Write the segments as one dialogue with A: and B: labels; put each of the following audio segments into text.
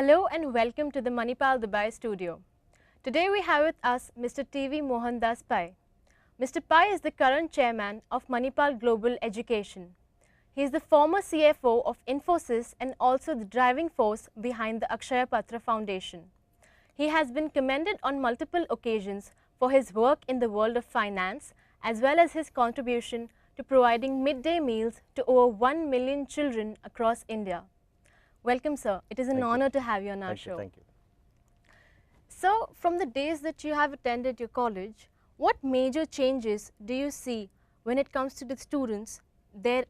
A: Hello and welcome to the Manipal Dubai studio. Today we have with us Mr. T.V Mohandas Pai. Mr. Pai is the current chairman of Manipal Global Education. He is the former CFO of Infosys and also the driving force behind the Akshaya Patra Foundation. He has been commended on multiple occasions for his work in the world of finance as well as his contribution to providing midday meals to over 1 million children across India. Welcome, sir. It is an honor to have you on our show.
B: Thank you.
A: So, from the days that you have attended your college, what major changes do you see when it comes to the students, their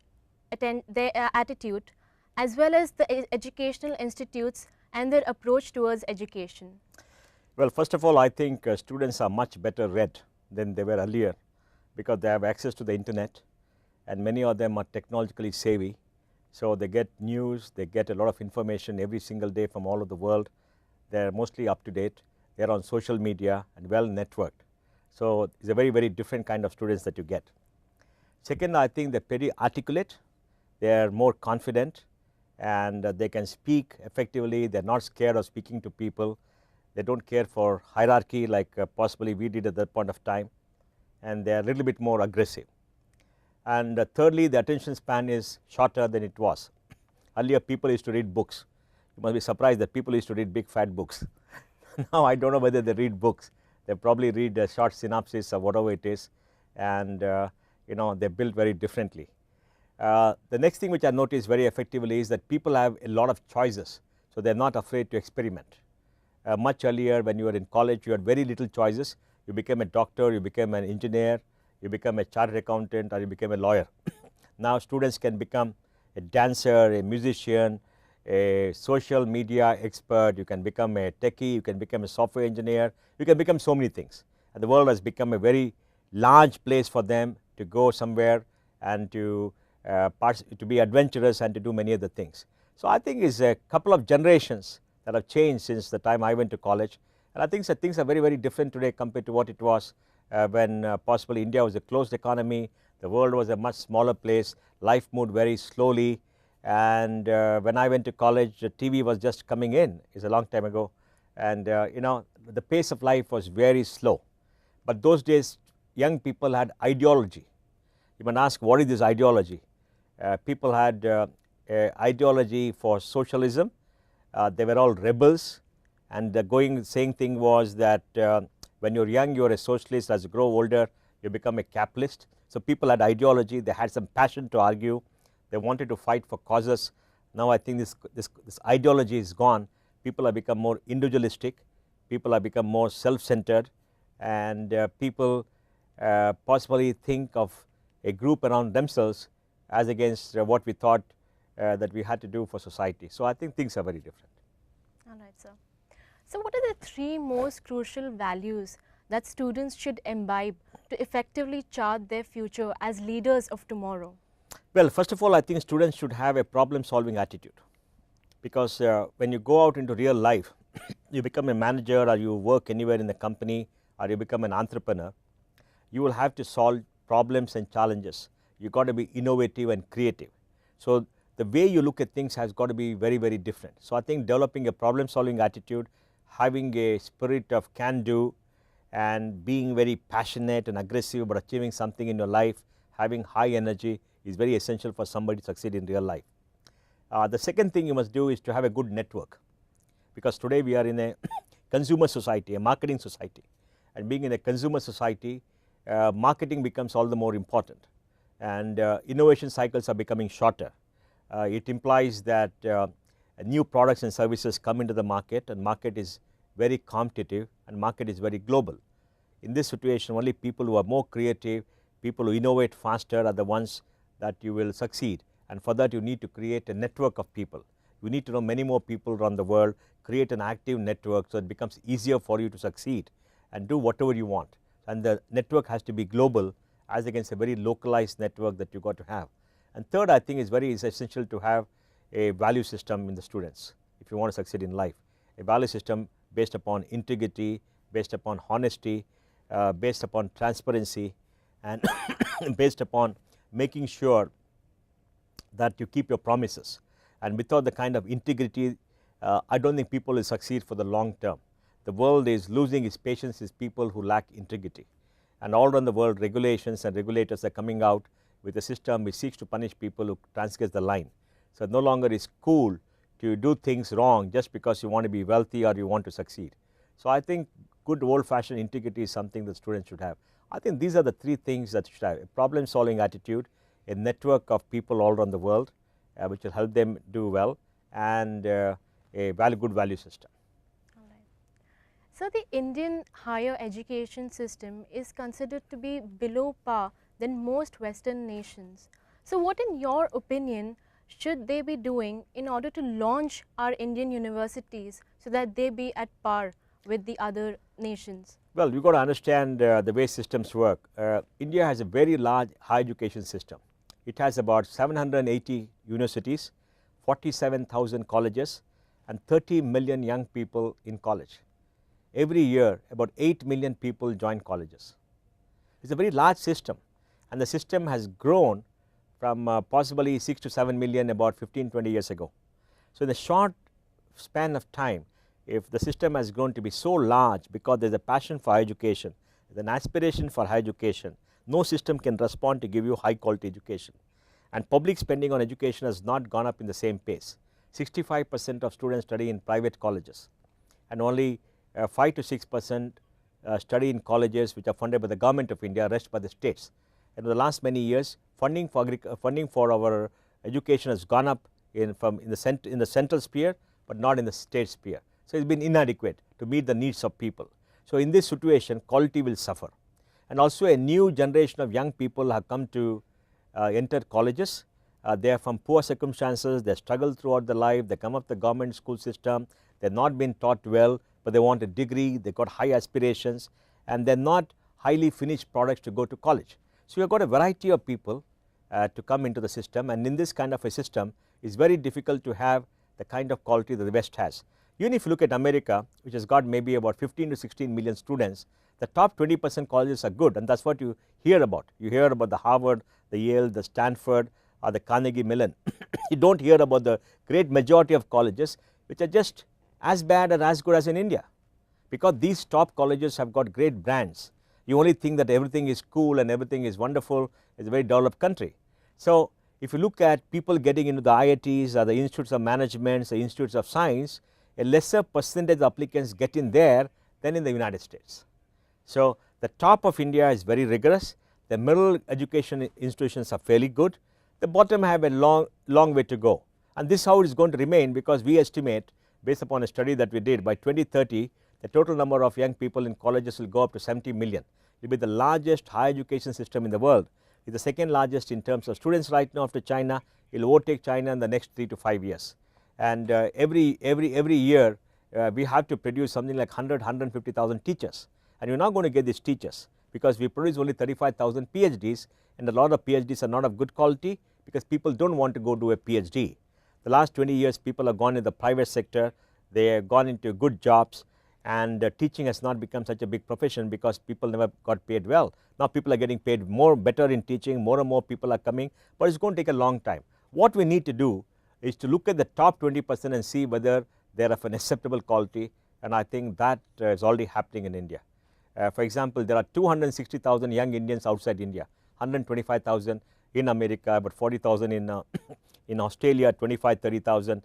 A: attitude, as well as the educational institutes and their approach towards education?
B: Well, first of all, I think students are much better read than they were earlier because they have access to the internet and many of them are technologically savvy. So they get news, they get a lot of information every single day from all over the world. They are mostly up to date. They are on social media and well networked. So it's a very, very different kind of students that you get. Second, I think they're pretty articulate. They are more confident and they can speak effectively. They're not scared of speaking to people. They don't care for hierarchy like possibly we did at that point of time, and they are a little bit more aggressive. And thirdly, the attention span is shorter than it was. Earlier people used to read books. You must be surprised that people used to read big fat books. Now I don't know whether they read books. They probably read a short synopsis or whatever it is, and they build very differently. The next thing which I noticed very effectively is that people have a lot of choices, so they are not afraid to experiment. Much earlier when you were in college, you had very little choices. You became a doctor, you became an engineer, you become a chartered accountant, or you became a lawyer. Now students can become a dancer, a musician, a social media expert, you can become a techie, you can become a software engineer, you can become so many things. And the world has become a very large place for them to go somewhere and to be adventurous and to do many other things. So I think it's a couple of generations that have changed since the time I went to college, and I think that things are very, very different today compared to what it was when possibly India was a closed economy, the world was a much smaller place, life moved very slowly, and when I went to college, TV was just coming in. It's a long time ago, and the pace of life was very slow. But those days young people had ideology. You might ask, what is this ideology? People had ideology for socialism. They were all rebels, and the saying thing was that when you are young you are a socialist, as you grow older you become a capitalist. So people had ideology, they had some passion to argue, they wanted to fight for causes. Now I think this ideology is gone. People have become more individualistic, people have become more self-centered, and people possibly think of a group around themselves as against what we thought that we had to do for society. So I think things are very different.
A: All right, sir. So what are the three most crucial values that students should imbibe to effectively chart their future as leaders of tomorrow?
B: Well, first of all, I think students should have a problem solving attitude, because when you go out into real life, you become a manager or you work anywhere in the company or you become an entrepreneur, you will have to solve problems and challenges. You got to be innovative and creative. So the way you look at things has got to be very, very different. So I think developing a problem solving attitude, having a spirit of can do, and being very passionate and aggressive about achieving something in your life, having high energy is very essential for somebody to succeed in real life. The second thing you must do is to have a good network, because today we are in a consumer society, a marketing society, and being in a consumer society, marketing becomes all the more important, and innovation cycles are becoming shorter. It implies that new products and services come into the market, and market is very competitive and market is very global. In this situation, only people who are more creative, people who innovate faster are the ones that you will succeed, and for that you need to create a network of people. You need to know many more people around the world, create an active network so it becomes easier for you to succeed and do whatever you want, and the network has to be global as against a very localized network that you got to have. And third, I think is essential to have a value system in the students if you want to succeed in life. A value system based upon integrity, based upon honesty, based upon transparency, and based upon making sure that you keep your promises. And without the kind of integrity I do not think people will succeed for the long term. The world is losing its patience with people who lack integrity, and all around the world regulations and regulators are coming out with a system which seeks to punish people who transgress the line. So, no longer is cool to do things wrong just because you want to be wealthy or you want to succeed. So, I think good old fashioned integrity is something that students should have. I think these are the three things that should have: a problem solving attitude, a network of people all around the world which will help them do well, and a good value system.
A: All right. So, the Indian higher education system is considered to be below par than most Western nations. So, what in your opinion should they be doing in order to launch our Indian universities so that they be at par with the other nations?
B: Well, we have got to understand the way systems work. India has a very large higher education system. It has about 780 universities, 47,000 colleges, and 30 million young people in college. Every year about 8 million people join colleges. It is a very large system, and the system has grown from possibly 6 to 7 million about 15-20 years ago. So, in a short span of time, if the system has grown to be so large because there is a passion for higher education, there is an aspiration for higher education, no system can respond to give you high quality education, and public spending on education has not gone up in the same pace. 65% of students study in private colleges, and only 5 to 6% study in colleges which are funded by the government of India, rest by the states. And in the last many years, funding for our education has gone up in the central sphere, but not in the state sphere. So, it has been inadequate to meet the needs of people. So, in this situation quality will suffer, and also a new generation of young people have come to enter colleges. They are from poor circumstances, they struggle throughout their life, they come up the government school system, they have not been taught well, but they want a degree, they got high aspirations, and they are not highly finished products to go to college. So, you have got a variety of people to come into the system, and in this kind of a system it is very difficult to have the kind of quality that the West has. Even if you look at America, which has got maybe about 15 to 16 million students, the top 20% colleges are good, and that is what you hear about. You hear about the Harvard, the Yale, the Stanford, or the Carnegie Mellon. You do not hear about the great majority of colleges which are just as bad or as good as in India, because these top colleges have got great brands. You only think that everything is cool and everything is wonderful. It is a very developed country. So, if you look at people getting into the IITs or the institutes of management, the institutes of science, a lesser percentage of applicants get in there than in the United States. So, the top of India is very rigorous, the middle education institutions are fairly good, the bottom have a long way to go, and this is how it is going to remain, because we estimate, based upon a study that we did, by 2030 the total number of young people in colleges will go up to 70 million. It will be the largest higher education system in the world. It is the second largest in terms of students right now after China. It will overtake China in the next 3 to 5 years, and every year we have to produce something like 150,000 teachers, and we are not going to get these teachers because we produce only 35,000 PhDs, and a lot of PhDs are not of good quality because people do not want to go do a PhD. The last 20 years people have gone in the private sector, they have gone into good jobs, and teaching has not become such a big profession because people never got paid well. Now people are getting paid better in teaching, more and more people are coming, but it is going to take a long time. What we need to do is to look at the top 20% and see whether they are of an acceptable quality, and I think that is already happening in India. For example, there are 260,000 young Indians outside India, 125,000 in America, about 40,000 in Australia, 25-30,000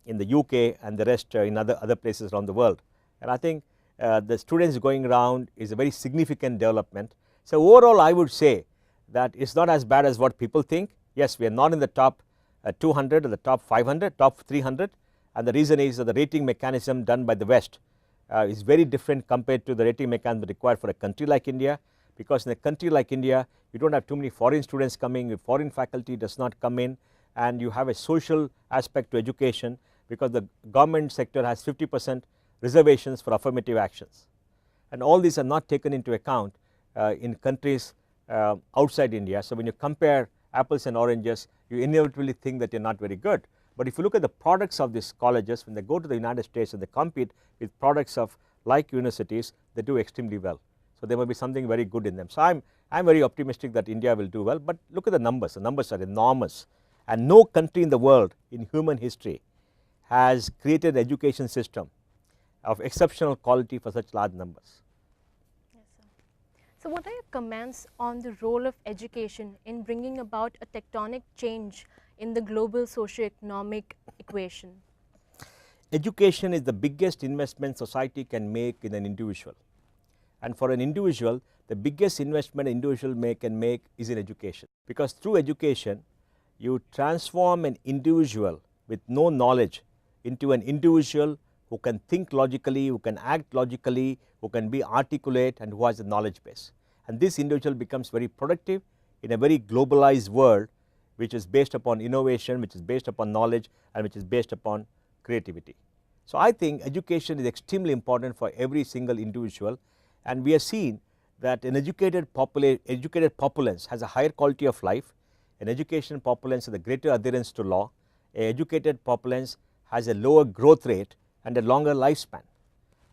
B: in the UK, and the rest in other places around the world. And I think the students going around is a very significant development. So, overall I would say that it is not as bad as what people think. Yes, we are not in the top 200 or the top 500, top 300, and the reason is that the rating mechanism done by the West is very different compared to the rating mechanism required for a country like India, because in a country like India you do not have too many foreign students coming, foreign faculty does not come in, and you have a social aspect to education because the government sector has 50% reservations for affirmative actions, and all these are not taken into account in countries outside India. So, when you compare apples and oranges, you inevitably think that you are not very good. But if you look at the products of these colleges, when they go to the United States and they compete with products of like universities, they do extremely well. So, there may be something very good in them. So, I am very optimistic that India will do well, but look at the numbers are enormous, and no country in the world in human history has created an education system of exceptional quality for such large numbers.
A: Yes, sir. So what are your comments on the role of education in bringing about a tectonic change in the global socio-economic equation?
B: Education is the biggest investment society can make in an individual, and for an individual the biggest investment an individual can make is in education, because through education you transform an individual with no knowledge into an individual who can think logically, who can act logically, who can be articulate, and who has a knowledge base, and this individual becomes very productive in a very globalized world which is based upon innovation, which is based upon knowledge, and which is based upon creativity. So I think education is extremely important for every single individual, and we have seen that an educated populace has a higher quality of life, an educated populace has a greater adherence to law, an educated populace has a lower growth rate and a longer lifespan.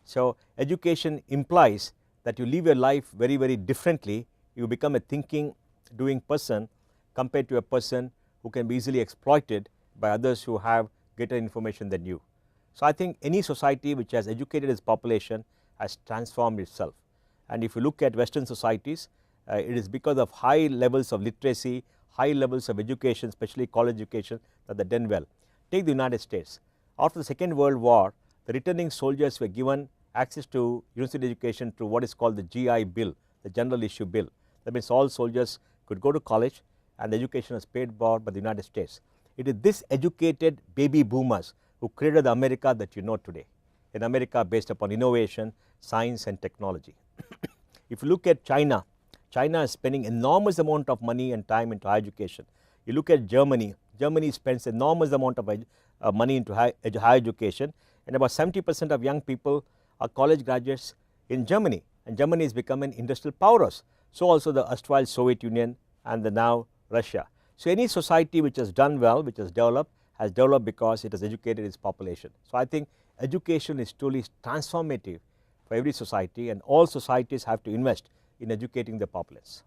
B: So education implies that you live your life very, very differently, you become a thinking, doing person compared to a person who can be easily exploited by others who have greater information than you. So I think any society which has educated its population has transformed itself, and if you look at Western societies, it is because of high levels of literacy, high levels of education, especially college education, that they done well. Take the United States. After the Second World War, the returning soldiers were given access to university education through what is called the GI Bill, the General Issue Bill. That means all soldiers could go to college and the education was paid for by the United States. It is this educated baby boomers who created the America that you know today, an America based upon innovation, science and technology. If you look at China, China is spending enormous amount of money and time into higher education. You look at Germany, Germany spends enormous amount of money into higher education, and about 70% of young people are college graduates in Germany, and Germany has become an industrial powerhouse. So also the erstwhile Soviet Union and the now Russia. So any society which has done well, which has developed because it has educated its population. So I think education is truly transformative for every society, and all societies have to invest in educating the populace.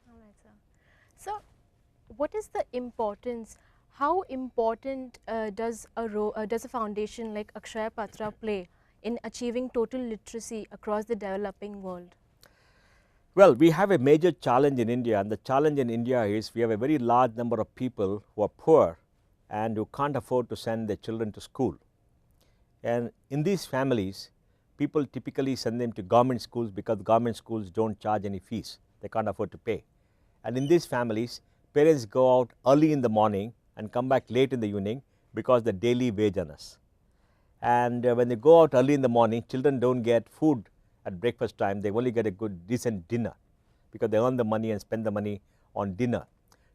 A: All right, sir. So what is the importance, how important does a foundation like Akshaya Patra play in achieving total literacy across the developing world?
B: Well, we have a major challenge in India, and the challenge in India is we have a very large number of people who are poor and who can't afford to send their children to school. And in these families, people typically send them to government schools because government schools don't charge any fees, they can't afford to pay. And in these families, parents go out early in the morning and come back late in the evening because the daily wage earners. And when they go out early in the morning, children don't get food at breakfast time, they only get a good decent dinner because they earn the money and spend the money on dinner.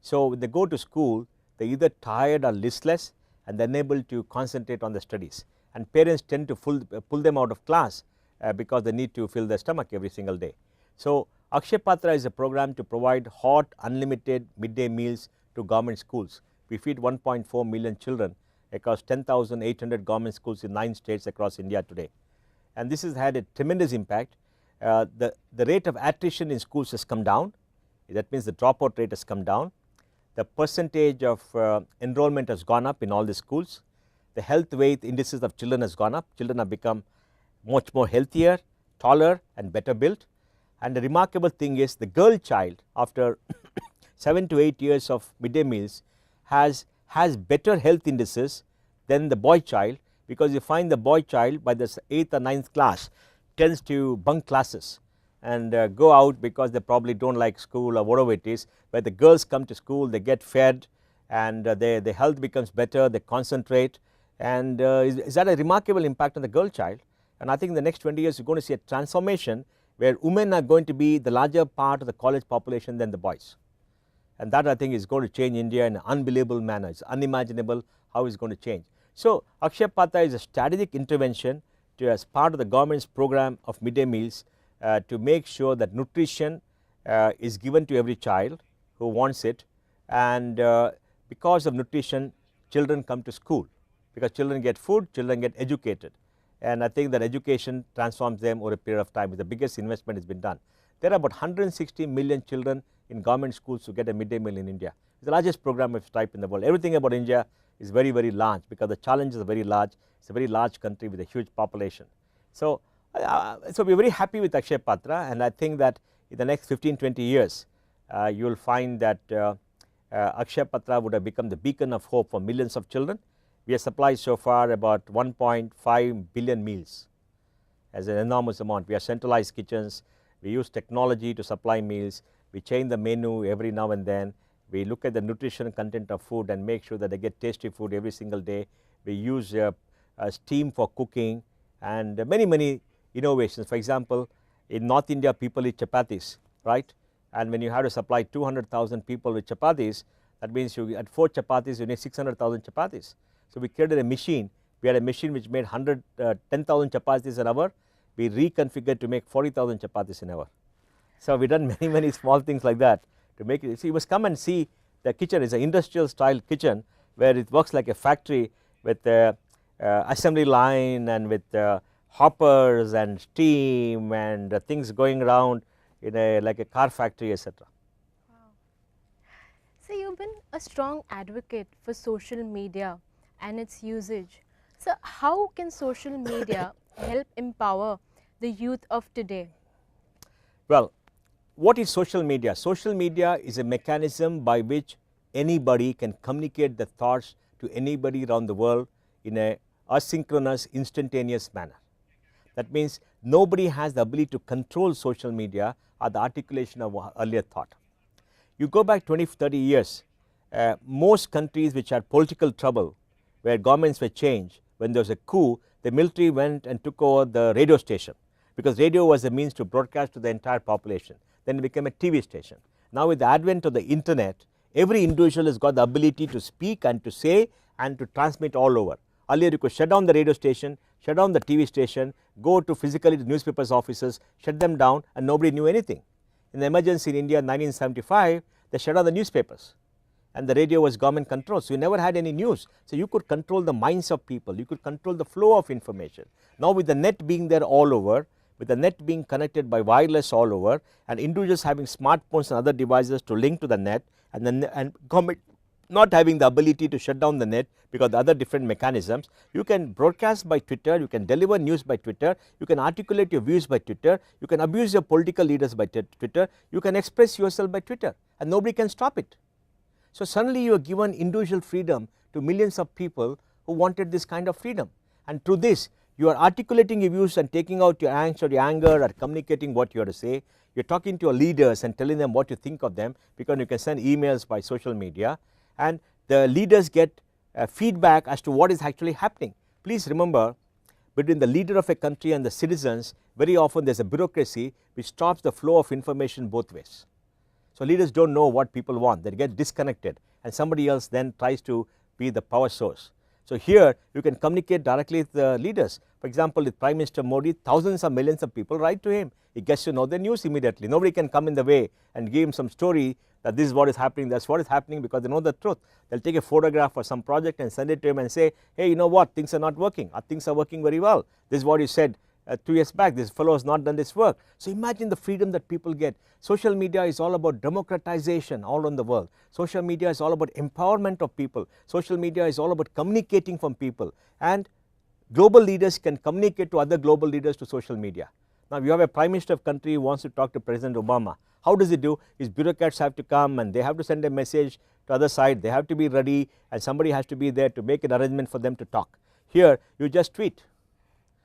B: So when they go to school, they are either tired or listless and they are unable to concentrate on the studies, and parents tend to pull them out of class because they need to fill their stomach every single day. So Akshaya Patra is a program to provide hot unlimited midday meals to government schools. We feed 1.4 million children across 10,800 government schools in 9 states across India today, and this has had a tremendous impact. The rate of attrition in schools has come down, that means the dropout rate has come down, the percentage of enrollment has gone up in all the schools, the health weight indices of children has gone up, children have become much more healthier, taller and better built. And the remarkable thing is the girl child, after 7 to 8 years of midday meals, has better health indices than the boy child, because you find the boy child by the 8th or 9th class tends to bunk classes and go out because they probably don't like school or whatever it is, where the girls come to school, they get fed and their health becomes better, they concentrate, and is that a remarkable impact on the girl child. And I think in the next 20 years you are going to see a transformation where women are going to be the larger part of the college population than the boys, and that I think is going to change India in an unbelievable manner. It is unimaginable how it is going to change. So Akshaya Patra is a strategic intervention as part of the government's program of midday meals to make sure that nutrition is given to every child who wants it, and because of nutrition children come to school, because children get food, children get educated, and I think that education transforms them over a period of time. The biggest investment has been done. There are about 160 million children in government schools who get a midday meal in India. It is the largest program of its type in the world. Everything about India is very, very large, because the challenges are very large. It's a very large country with a huge population. So, we are very happy with Akshay Patra, and I think that in the next 15-20 years, you will find that Akshay Patra would have become the beacon of hope for millions of children. We have supplied so far about 1.5 billion meals, as an enormous amount. We have centralized kitchens, we use technology to supply meals, we change the menu every now and then, we look at the nutrition content of food and make sure that they get tasty food every single day. We use steam for cooking and many innovations. For example, in North India people eat chapatis, right, and when you have to supply 200,000 people with chapatis, that means you at 4 chapatis you need 600,000 chapatis. So, we created a machine, we had a machine which made 10,000 chapatis an hour, we reconfigured to make 40,000 chapatis an hour. So, we done many small things like that to make it. So, you must come and see the kitchen. Is an industrial style kitchen where it works like a factory with assembly line and with hoppers and steam and things going around in a like a car factory, etc.
A: Wow. So, you've been a strong advocate for social media and its usage. So, how can social media help empower the youth of today?
B: Well, what is social media? Social media is a mechanism by which anybody can communicate the thoughts to anybody around the world in a asynchronous, instantaneous manner. That means nobody has the ability to control social media or the articulation of earlier thought. You go back 20-30 years, most countries which had political trouble, where governments were changed, when there was a coup, the military went and took over the radio station, because radio was a means to broadcast to the entire population. Then it became a TV station. Now with the advent of the internet, every individual has got the ability to speak and to say and to transmit all over. Earlier you could shut down the radio station, shut down the TV station, go to physically the newspapers offices, shut them down, and nobody knew anything. In the emergency in India in 1975, they shut down the newspapers and the radio was government controlled. So, you never had any news. So, you could control the minds of people, you could control the flow of information. Now with the net being there all over, with the net being connected by wireless all over, and individuals having smartphones and other devices to link to the net, and government not having the ability to shut down the net because the other different mechanisms, you can broadcast by Twitter, you can deliver news by Twitter, you can articulate your views by Twitter, you can abuse your political leaders by Twitter, you can express yourself by Twitter, and nobody can stop it. So, suddenly you are given individual freedom to millions of people who wanted this kind of freedom, and through this you are articulating your views and taking out your angst or your anger or communicating what you have to say. You are talking to your leaders and telling them what you think of them, because you can send emails by social media, and the leaders get feedback as to what is actually happening. Please remember, between the leader of a country and the citizens, very often there is a bureaucracy which stops the flow of information both ways. So, leaders do not know what people want, they get disconnected, and somebody else then tries to be the power source. So, here you can communicate directly with the leaders. For example, with Prime Minister Modi, thousands or millions of people write to him, he gets to know the news immediately. Nobody can come in the way and give him some story that this is what is happening, that is what is happening, because they know the truth. They will take a photograph for some project and send it to him and say, hey, you know what, things are not working, or things are working very well, this is what you said 2 years back, this fellow has not done this work. So, imagine the freedom that people get. Social media is all about democratization all around the world. Social media is all about empowerment of people. Social media is all about communicating from people, and global leaders can communicate to other global leaders to social media. Now, you have a prime minister of country who wants to talk to President Obama. How does he do? His bureaucrats have to come and they have to send a message to other side, they have to be ready, and somebody has to be there to make an arrangement for them to talk. Here you just tweet,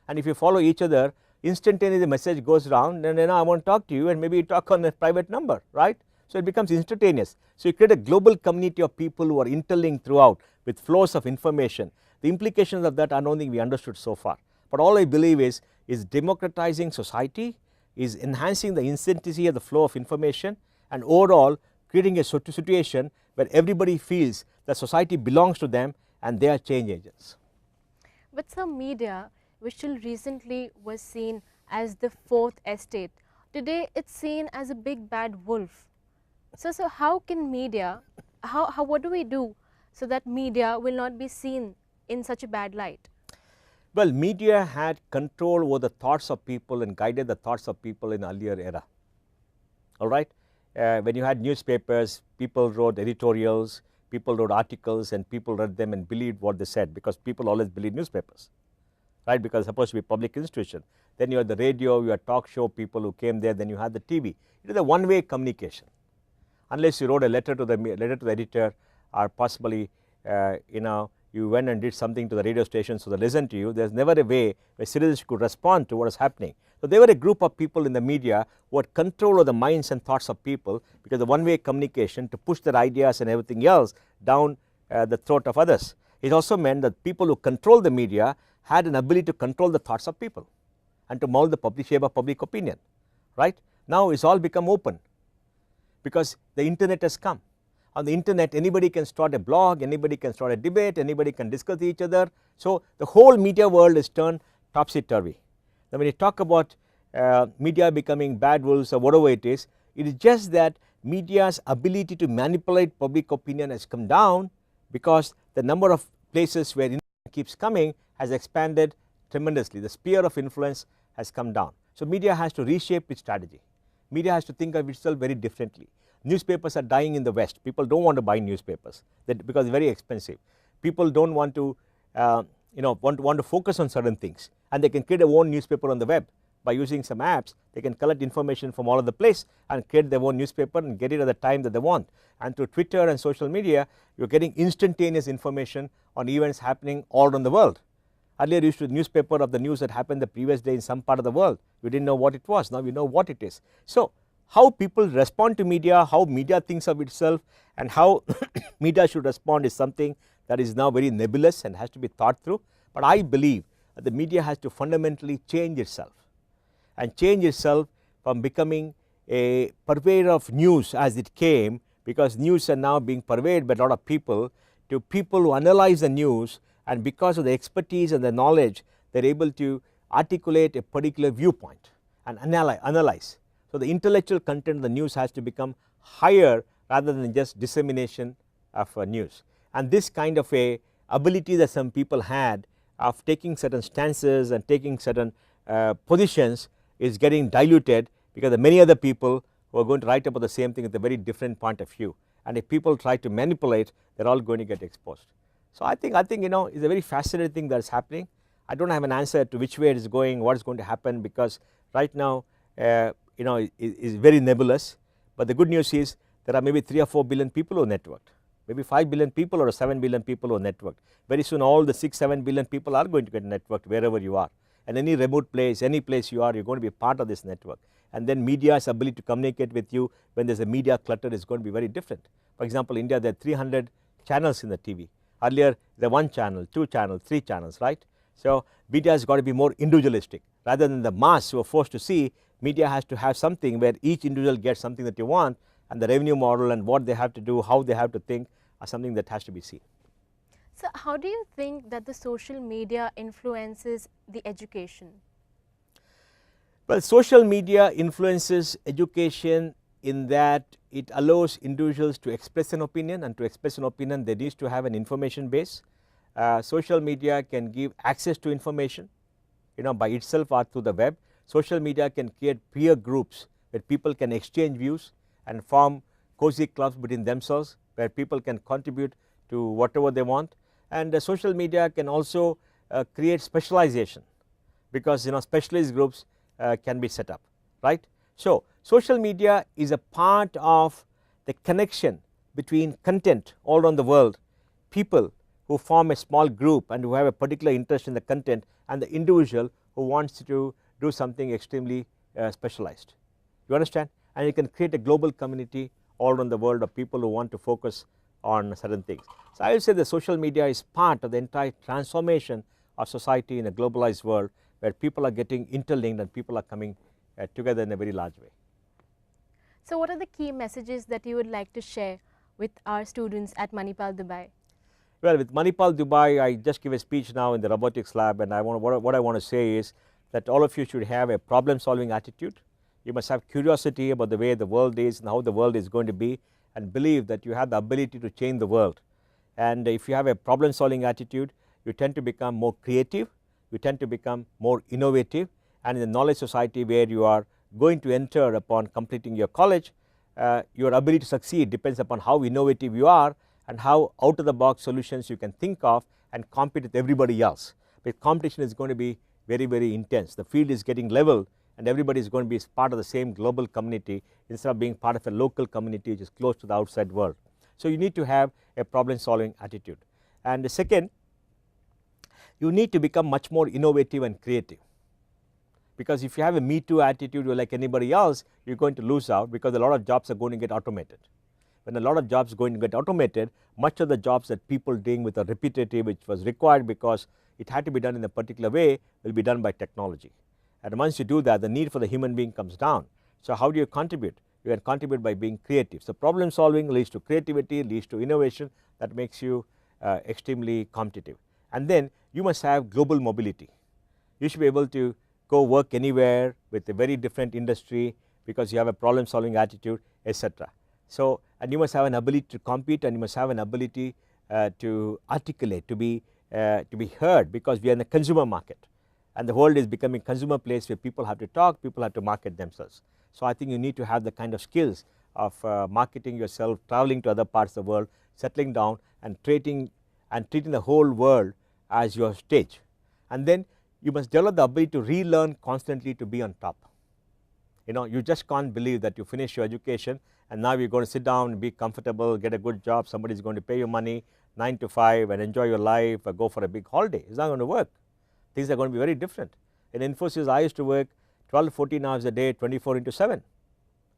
B: and if you follow each other, instantaneously the message goes around, and I want to talk to you, and maybe you talk on a private number, right. So, it becomes instantaneous. So, you create a global community of people who are interlinked throughout with flows of information. The implications of that I don't think we understood so far, but all I believe is democratizing society, is enhancing the instantity of the flow of information, and overall creating a situation where everybody feels that society belongs to them and they are change agents.
A: But some media, which till recently was seen as the fourth estate, today it's seen as a big bad wolf. So how can media, what do we do so that media will not be seen in such a bad light?
B: Well, media had control over the thoughts of people and guided the thoughts of people in earlier era, all right. When you had newspapers, people wrote editorials, people wrote articles and people read them and believed what they said, because people always believe newspapers, right, because it's supposed to be a public institution. Then you had the radio, you had talk show people who came there, then you had the TV. It is a one-way communication. Unless you wrote a letter to the editor, or possibly you went and did something to the radio station so they listened to you, there is never a way where citizens could respond to what is happening. So they were a group of people in the media who had control of the minds and thoughts of people, because the one-way communication to push their ideas and everything else down the throat of others. It also meant that people who control the media had an ability to control the thoughts of people and to mold the shape of public opinion, right. Now it's all become open, because the internet has come. On the internet, anybody can start a blog, anybody can start a debate, anybody can discuss each other. So the whole media world is turned topsy-turvy. Now when you talk about media becoming bad wolves or whatever it is just that media's ability to manipulate public opinion has come down, because the number of places where information keeps coming has expanded tremendously. The sphere of influence has come down. So media has to reshape its strategy. Media has to think of itself very differently. Newspapers are dying in the West. People don't want to buy newspapers because it's very expensive. People don't want to want to focus on certain things, and they can create their own newspaper on the web by using some apps. They can collect information from all over the place and create their own newspaper and get it at the time that they want. And through Twitter and social media, you are getting instantaneous information on events happening all around the world. Earlier you used to newspaper of the news that happened the previous day in some part of the world. You didn't know what it was. Now you know what it is. So how people respond to media, how media thinks of itself, and how media should respond is something that is now very nebulous and has to be thought through. But I believe that the media has to fundamentally change itself, and change itself from becoming a purveyor of news as it came, because news are now being purveyed by a lot of people, to people who analyze the news, and because of the expertise and the knowledge they are able to articulate a particular viewpoint and analyze. So the intellectual content of the news has to become higher rather than just dissemination of news. And this kind of a ability that some people had of taking certain stances and taking certain positions is getting diluted, because there are many other people who are going to write about the same thing with a very different point of view, and if people try to manipulate, they are all going to get exposed. So I think it's a very fascinating thing that is happening. I don't have an answer to which way it is going, what is going to happen, because right now is very nebulous. But the good news is there are maybe 3 or 4 billion people who are networked, maybe 5 billion people or 7 billion people who are networked. Very soon all the 6-7 billion people are going to get networked wherever you are, and any remote place, any place you are, you are going to be part of this network. And then media's ability to communicate with you when there is a media clutter is going to be very different. For example, India, there are 300 channels in the TV. Earlier there 1 channel, 2 channels, 3 channels, right. So media has got to be more individualistic rather than the mass who are forced to see. Media has to have something where each individual gets something that you want, and the revenue model and what they have to do, how they have to think, are something that has to be seen.
A: So how do you think that the social media influences the education?
B: Well, social media influences education in that it allows individuals to express an opinion, and to express an opinion they need to have an information base. Social media can give access to information by itself or through the web. Social media can create peer groups where people can exchange views and form cozy clubs between themselves, where people can contribute to whatever they want. And social media can also create specialization, because specialist groups can be set up, right. So social media is a part of the connection between content all around the world, people who form a small group and who have a particular interest in the content, and the individual who wants to do something extremely specialized. You understand? And you can create a global community all around the world of people who want to focus on certain things. So I will say the social media is part of the entire transformation of society in a globalized world, where people are getting interlinked and people are coming together in a very large way.
A: So what are the key messages that you would like to share with our students at Manipal Dubai?
B: Well, with Manipal Dubai, I just give a speech now in the robotics lab, and what I want to say is that all of you should have a problem solving attitude. You must have curiosity about the way the world is and how the world is going to be, and believe that you have the ability to change the world. And if you have a problem solving attitude, you tend to become more creative, you tend to become more innovative, and in the knowledge society where you are going to enter upon completing your college, your ability to succeed depends upon how innovative you are and how out of the box solutions you can think of and compete with everybody else. But competition is going to be very, very intense. The field is getting level and everybody is going to be part of the same global community instead of being part of a local community which is close to the outside world. So you need to have a problem solving attitude. And the second, you need to become much more innovative and creative, because if you have a me too attitude, you are like anybody else, you are going to lose out, because a lot of jobs are going to get automated. When a lot of jobs are going to get automated, much of the jobs that people doing with a repetitive, which was required because it had to be done in a particular way, will be done by technology. And once you do that, the need for the human being comes down. So how do you contribute? You can contribute by being creative. So problem solving leads to creativity, leads to innovation, that makes you extremely competitive. And then you must have global mobility. You should be able to go work anywhere with a very different industry because you have a problem solving attitude, etc. So, and you must have an ability to compete, and you must have an ability to articulate, to be heard, because we are in a consumer market and the world is becoming a consumer place where people have to talk, people have to market themselves. So I think you need to have the kind of skills of marketing yourself, traveling to other parts of the world, settling down and treating the whole world as your stage. And then you must develop the ability to relearn constantly to be on top. You just can't believe that you finish your education and now you're going to sit down and be comfortable, get a good job, somebody is going to pay you money 9 to 5 and enjoy your life or go for a big holiday. It's not going to work. Things are going to be very different. In Infosys, I used to work 12 to 14 hours a day, 24/7.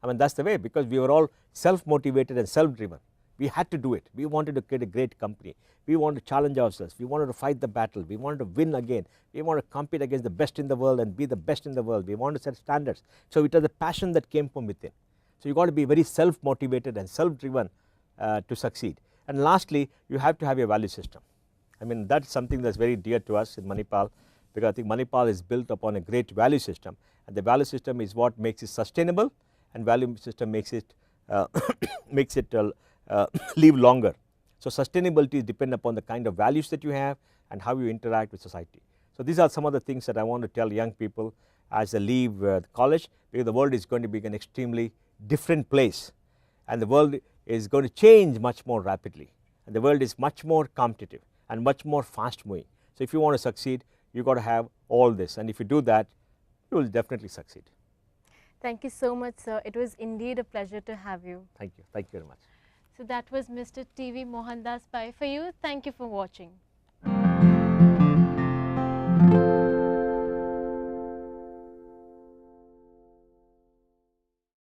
B: I mean, that's the way, because we were all self motivated and self driven. We had to do it. We wanted to create a great company. We wanted to challenge ourselves. We wanted to fight the battle. We wanted to win again. We wanted to compete against the best in the world and be the best in the world. We wanted to set standards. So it was a passion that came from within. So you got to be very self motivated and self driven to succeed. And lastly, you have to have a value system. I mean, that's something that's very dear to us in Manipal, because I think Manipal is built upon a great value system, and the value system is what makes it sustainable, and value system makes it live longer. So sustainability depends upon the kind of values that you have and how you interact with society. So these are some of the things that I want to tell young people as they leave college, because the world is going to be an extremely different place, and the world is going to change much more rapidly, and the world is much more competitive and much more fast moving. So if you want to succeed, you got to have all this, and if you do that, you will definitely succeed.
A: Thank you so much, sir. It was indeed a pleasure to have you.
B: Thank you. Thank you very much.
A: So that was Mr. T.V Mohandas Pai. For you, thank you for watching.